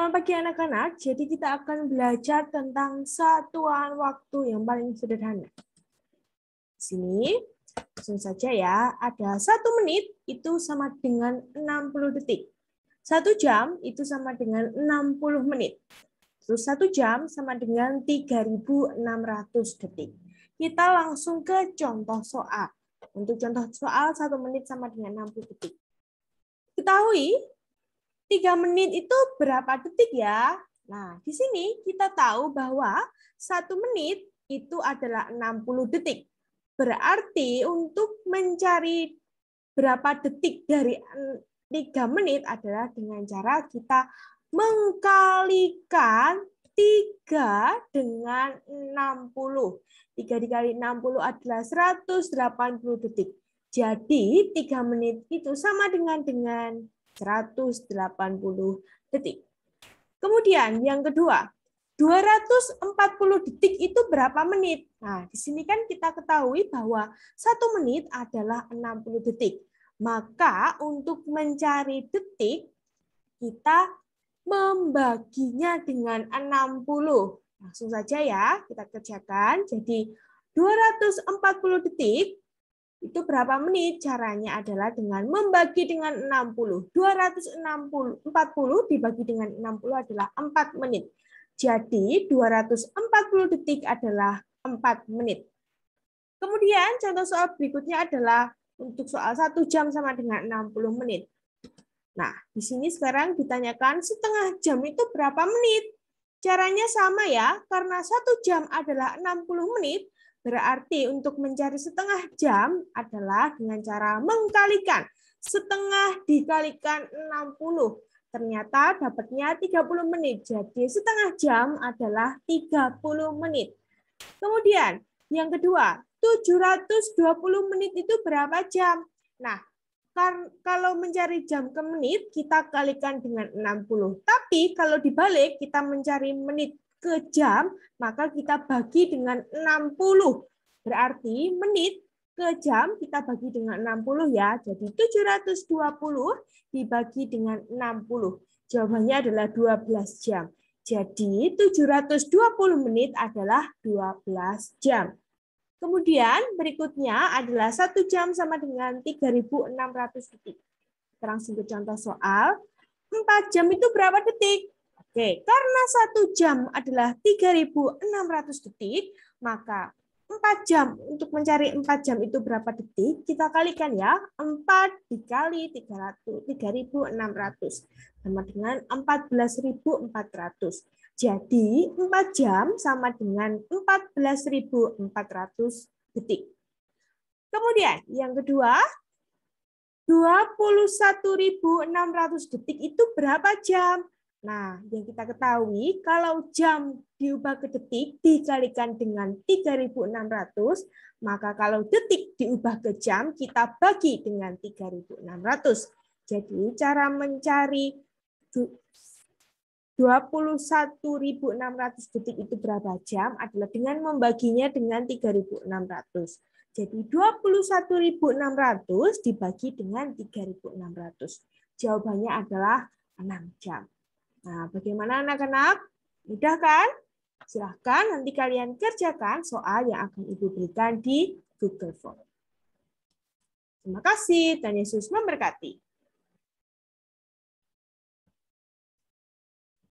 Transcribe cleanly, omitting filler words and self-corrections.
Selamat pagi anak-anak, jadi kita akan belajar tentang satuan waktu yang paling sederhana. Di sini, langsung saja ya, ada 1 menit itu sama dengan 60 detik. 1 jam itu sama dengan 60 menit. Terus 1 jam sama dengan 3.600 detik. Kita langsung ke contoh soal. Untuk contoh soal 1 menit sama dengan 60 detik. Ketahui 3 menit itu berapa detik ya? Nah, di sini kita tahu bahwa 1 menit itu adalah 60 detik. Berarti untuk mencari berapa detik dari 3 menit adalah dengan cara kita mengkalikan 3 dengan 60. 3 dikali 60 adalah 180 detik. Jadi 3 menit itu sama dengan 180 detik. Kemudian yang kedua, 240 detik itu berapa menit? Nah, di sini kan kita ketahui bahwa 1 menit adalah 60 detik. Maka untuk mencari detik, kita membaginya dengan 60. Langsung saja ya, kita kerjakan. Jadi 240 detik itu berapa menit? Caranya adalah dengan membagi dengan 60. 240 dibagi dengan 60 adalah 4 menit. Jadi 240 detik adalah 4 menit. Kemudian contoh soal berikutnya adalah untuk soal 1 jam sama dengan 60 menit. Nah, di sini sekarang ditanyakan setengah jam itu berapa menit? Caranya sama ya, karena 1 jam adalah 60 menit, berarti untuk mencari setengah jam adalah dengan cara mengkalikan. Setengah dikalikan 60. Ternyata dapatnya 30 menit. Jadi setengah jam adalah 30 menit. Kemudian yang kedua, 720 menit itu berapa jam? Nah, kalau mencari jam ke menit, kita kalikan dengan 60. Tapi kalau dibalik, kita mencari menit ke jam, maka kita bagi dengan 60. Berarti menit ke jam kita bagi dengan 60 ya. Jadi 720 dibagi dengan 60. Jawabannya adalah 12 jam. Jadi 720 menit adalah 12 jam. Kemudian berikutnya adalah 1 jam sama dengan 3.600 detik. Kita langsung ke contoh soal. 4 jam itu berapa detik? Oke, karena 1 jam adalah 3.600 detik, maka 4 jam, untuk mencari 4 jam itu berapa detik, kita kalikan ya. 4 dikali 3.600 sama dengan 14.400. Jadi 4 jam sama dengan 14.400 detik. Kemudian yang kedua, 21.600 detik itu berapa jam? Nah, yang kita ketahui kalau jam diubah ke detik dikalikan dengan 3.600, maka kalau detik diubah ke jam kita bagi dengan 3.600. Jadi cara mencari 21.600 detik itu berapa jam adalah dengan membaginya dengan 3.600. Jadi 21.600 dibagi dengan 3.600. Jawabannya adalah 6 jam. Nah, bagaimana anak-anak? Mudah kan? Silahkan nanti kalian kerjakan soal yang akan Ibu berikan di Google Form. Terima kasih. Tuhan Yesus memberkati.